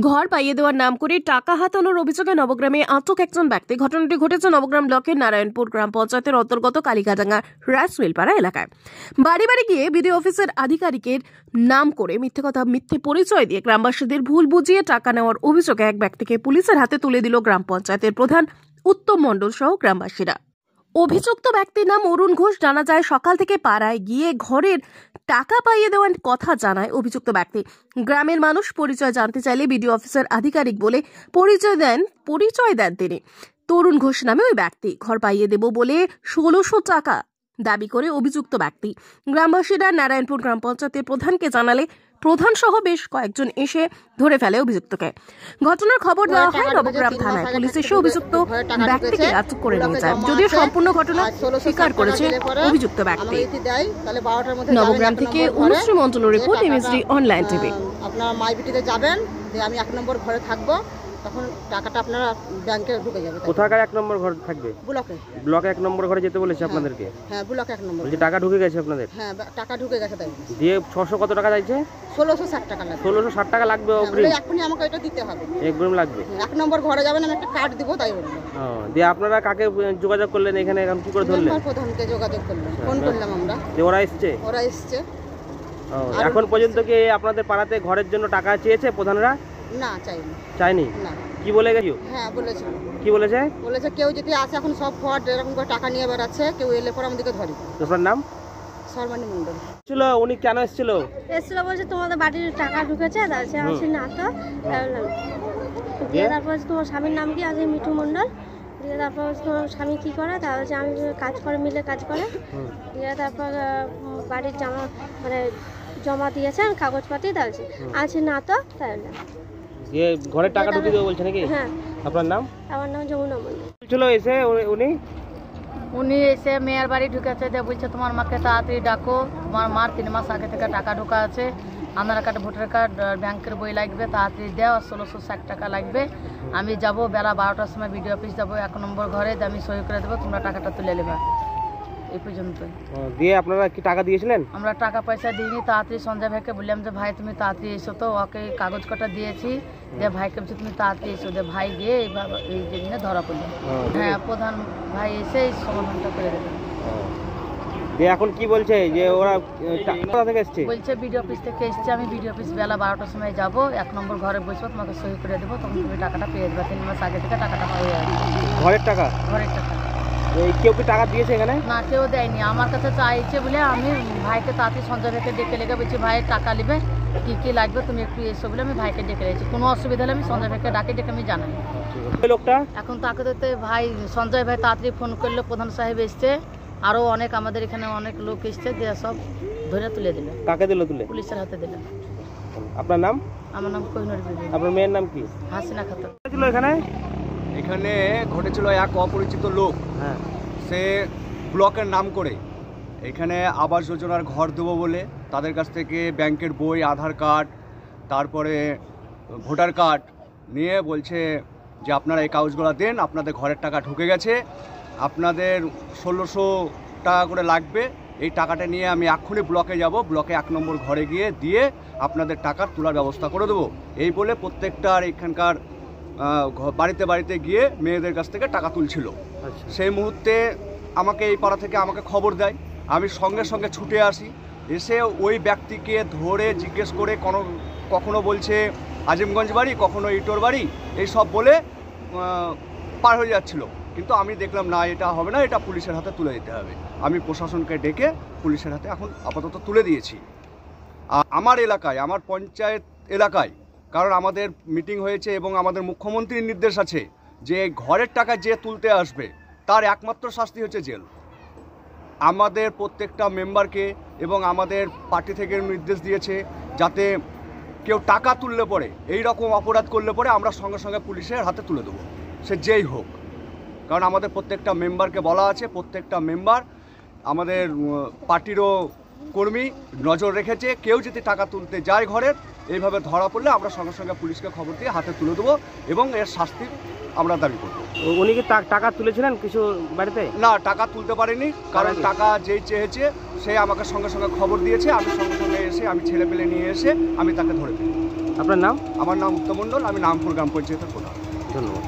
ঘর পাইয়ে দেওয়ার নাম করে টাকা হাতানোর অভিযোগে নবগ্রামে আটক একজন ব্যক্তি। ঘটনাটি ঘটেছে নবগ্রাম ব্লকের নারায়ণপুর গ্রাম পঞ্চায়েতের অন্তর্গত কালিকাডাঙ্গা রাসওয়েলপাড়া এলাকায়। বাড়ি বাড়ি গিয়ে বিডিও অফিসের আধিকারিকের নাম করে মিথ্যে পরিচয় দিয়ে গ্রামবাসীদের ভুল বুঝিয়ে টাকা নেওয়ার অভিযোগে এক ব্যক্তিকে পুলিশের হাতে তুলে দিল গ্রাম পঞ্চায়েতের প্রধান উত্তম মণ্ডল সহ গ্রামবাসীরা। অভিযুক্ত ব্যক্তির নাম অরুণ ঘোষ। জানা যায় সকাল থেকে পাড়ায় গিয়ে ঘরের টাকা পাইয়ে দেওয়ার কথা জানায় অভিযুক্ত ব্যক্তি। গ্রামের মানুষ পরিচয় জানতে চাইলে বিডিও অফিসের আধিকারিক বলে পরিচয় দেন তিনি। তরুণ ঘোষ নামে ওই ব্যক্তি ঘর পাইয়ে দেব বলে 1600 টাকা দাবি করে অভিযুক্ত ব্যক্তি। গ্রামবাসীরা নারায়ণপুর গ্রাম পঞ্চায়েতের প্রধানকে জানালে প্রধান সহ বেশ কয়েকজন এসে ধরে ফেলে অভিযুক্তকে। ঘটনার খবর দেওয়া হয় নবগ্রাম থানায়। পুলিশ এসে অভিযুক্ত ব্যক্তিকে আটক করে নিয়ে যায়। যদিও সম্পূর্ণ ঘটনা স্বীকার করেছে অভিযুক্ত ব্যক্তি। নবগ্রাম থেকে অনুশ্রী মণ্ডলের রিপোর্ট, এমএসডি অনলাইন টিভি। আপনারা মাইবিটিতে যাবেন, আমি 1 নম্বর ঘরে থাকবো, তখন টাকাটা আপনারা ব্যাংকে ঢুকে যাবে। কোথাকার 1 নম্বর ঘর থাকবে? ব্লকে 1 নম্বর ঘরে যেতে বলেছে আপনাদেরকে? হ্যাঁ, ব্লকে 1 নম্বর। বলছি টাকা ঢুকে গেছে আপনাদের? হ্যাঁ, টাকা ঢুকে গেছে। তাই দিয়ে 600 কত টাকা চাইছে? 1660 টাকা লাগবে। 1660 টাকা লাগবে অগ্রিম? এখনই আমাকে এটা দিতে হবে। অগ্রিম লাগবে? 1 নম্বর ঘরে যাবেন, আমি একটা কার্ড দিব, তাই বললাম। দিয়ে আপনারা কাকে যোগাযোগ করলেন এখানে? এখন কি করে ধরলেন? প্রধানকে যোগাযোগ করলাম, ফোন করলাম আমরা। ওরা এসেছে? ওরা এসেছে। এখন পর্যন্ত কি আপনাদের পাড়াতে ঘরের জন্য টাকা চেয়েছে প্রধানরা? না, চাইনি। না। কি বলে গেছো? হ্যাঁ, বলেছে। কি বলেছে? বলেছে কেউ যদি আসে, এখন সব ফ্রড এরকম করে টাকা নিয়ে বেড়াচ্ছে, কেউ এলে পরে আমাদেরকে ধরে। আপনার নাম? শর্মানী মণ্ডল। ছিল উনি কেন এসেছিল? বলছে তোমাদের বাড়ির টাকা ঢুকেছে, আছে না তো। তারপর তোমার স্বামীর নাম কি আছে? মিঠু মণ্ডল। দিয়ে তারপর তোমার স্বামী কি করে? তাহলে আমি কাজ করে, মিলে কাজ করে। দিয়ে তারপর বাড়ির জমা দিয়েছেন কাগজপাতি, তাহলে আছে না তো। তাহলে ঘরের টাকা ঢুকিয়ে দেবো বলছে নাকি? হ্যাঁ। আপনার নাম? আমার নাম যমুনা মণ্ডল। ছিল এসে উনি এসে মেয়ের বাড়ি ঢুকেছে, দিয়ে বলছে তোমার মাকে তাড়াতাড়ি ডাকো, তোমার মার 3 মাস আগে থেকে টাকা ঢোকা আছে, আধার কার্ড, ভোটার কার্ড, ব্যাংকের বই লাগবে, তাড়াতাড়ি দেও, 1660 টাকা লাগবে। আমি যাব বেলা 12টার সময় বিডিও অফিস যাবো 1 নম্বর ঘরে, আমি সই করে দেবো, তোমরা টাকাটা তুলে নেবে। এই পর্যন্ত। দিয়ে আপনারা কি টাকা দিয়েছিলেন? আমরা টাকা পয়সা দিইনি। তাড়াতাড়ি সঞ্জয় ভাইকে বললাম যে ভাই তুমি তাড়াতাড়ি এসো, তো ওকে কাগজ কটা দিয়েছি, দিয়ে ভাইকে বলছি তুমি তাড়াতাড়ি এসো, দিয়ে ভাই গিয়ে এই জন্য ধরা পড়লো। হ্যাঁ, প্রধান ভাই এসে এই সমাধানটা করে দেবে। এখন কি বলছে যে ওরা কোথা থেকে এসছে? বলছে বিডিও অফিস থেকে এসছে, আমি বিডিও অফিস বেলা 12টার সময় যাব, 1 নম্বর ঘরে বসবো, তোমাকে সই করে দেবো, তখন তুমি টাকাটা পেয়ে যাবে। 3 মাস আগে থেকে টাকাটা পেয়ে যাবে। ঘরের টাকা? ঘরের টাকা। কেউ কি টাকা দিয়েছে এখানে? না, কেউ দেয়নি। আমার কাছে চাইছে বলে আমি ভাইকে তাড়াতাড়ি সঞ্জয় ভাইকে ডেকে লেগে বলছি ভাইয়ের টাকা নেবে, কি কি লাগবে তুমি একটু এসো বলে আমি ভাইকে ডেকে রেখেছি। কোনো অসুবিধা হলে আমি সঞ্জয় ভাইকে ডেকে আমি জানাই। লোকটা এখন তাকে ধরতে ভাই সঞ্জয় ভাই তাড়াতাড়ি ফোন করলো, প্রধান সাহেব এসছে, আরও অনেক আমাদের এখানে অনেক লোক এসছে, দিয়ে সব ধরে তুলে দিল। কাকে দিল তুলে? পুলিশের হাতে দিল। আপনার নাম? আমার নাম কোহিনুর বিবি। আপনার মেয়ের নাম কি? হাসিনা খাতুন। এখানে ঘটেছিল এক অপরিচিত লোক। হ্যাঁ। সে ব্লকের নাম করে এখানে আবাস যোজনার ঘর দেবো বলে তাদের কাছ থেকে ব্যাংকের বই, আধার কার্ড, তারপরে ভোটার কার্ড নিয়ে বলছে যে আপনারা এই কাগজগুলো দেন, আপনাদের ঘরের টাকা ঢুকে গেছে, আপনাদের 1600 টাকা করে লাগবে, এই টাকাটা নিয়ে আমি এক্ষুনি ব্লকে যাব, ব্লকে 1 নম্বর ঘরে গিয়ে দিয়ে আপনাদের টাকা তোলার ব্যবস্থা করে দেবো, এই বলে প্রত্যেকটার এখানকার বাড়িতে বাড়িতে গিয়ে মেয়েদের কাছ থেকে টাকা তুলছিল। সেই মুহূর্তে আমাকে এই পাড়া থেকে আমাকে খবর দেয়, আমি সঙ্গে সঙ্গে ছুটে আসি, এসে ওই ব্যক্তিকে ধরে জিজ্ঞেস করে কখনো বলছে আজিমগঞ্জ বাড়ি, কখনো ইটোর বাড়ি, এই সব বলে পার হয়ে যাচ্ছিল। কিন্তু আমি দেখলাম না, এটা হবে না, এটা পুলিশের হাতে তুলে দিতে হবে। আমি প্রশাসনকে ডেকে পুলিশের হাতে এখন আপাতত তুলে দিয়েছি। আমার এলাকায়, আমার পঞ্চায়েত এলাকায়, কারণ আমাদের মিটিং হয়েছে এবং আমাদের মুখ্যমন্ত্রীর নির্দেশ আছে যে ঘরের টাকা যে তুলতে আসবে তার একমাত্র শাস্তি হচ্ছে জেল। আমাদের প্রত্যেকটা মেম্বারকে এবং আমাদের পার্টি থেকে নির্দেশ দিয়েছে যাতে কেউ টাকা তুললে পরে, এই রকম অপরাধ করলে পরে আমরা সঙ্গে সঙ্গে পুলিশের হাতে তুলে দেবো, সে যেই হোক। কারণ আমাদের প্রত্যেকটা মেম্বারকে বলা আছে, প্রত্যেকটা মেম্বার আমাদের পার্টিরও কর্মী নজর রেখেছে, কেউ যদি টাকা তুলতে যায় ঘরের, এইভাবে ধরা পড়লে আমরা সঙ্গে সঙ্গে পুলিশকে খবর দিয়ে হাতে তুলে দেবো এবং এর শাস্তি আমরা দাবি করবো। উনি কি টাকা তুলেছিলেন কিছু বাড়িতে? না, টাকা তুলতে পারিনি, কারণ টাকা যেই চেয়েছে সে আমাকে সঙ্গে সঙ্গে খবর দিয়েছে, আমি সঙ্গে সঙ্গে এসে আমি ছেলে পেলে নিয়ে এসে আমি তাকে ধরে দিই। আপনার নাম? আমার নাম উত্তম মণ্ডল, আমি নামপুর গ্রাম পঞ্চায়েতের প্রধান। ধন্যবাদ।